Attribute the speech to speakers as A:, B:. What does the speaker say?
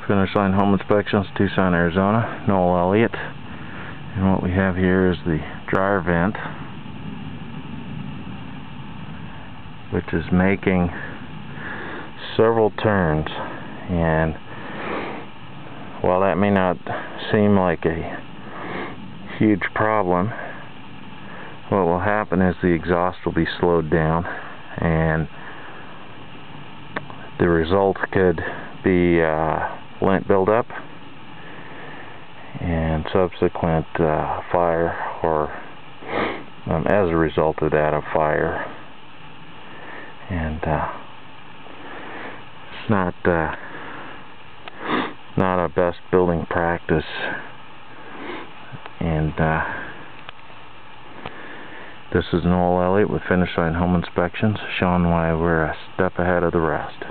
A: Finish line home inspections, Tucson, Arizona. Noel Elliott. And what we have here is the dryer vent, which is making several turns. And while that may not seem like a huge problem, what will happen is the exhaust will be slowed down, and the result could be lint buildup and subsequent fire, or as a result of that, a fire. And it's not a best building practice. And this is Noel Elliott with Finish Line Home Inspections, showing why we're a step ahead of the rest.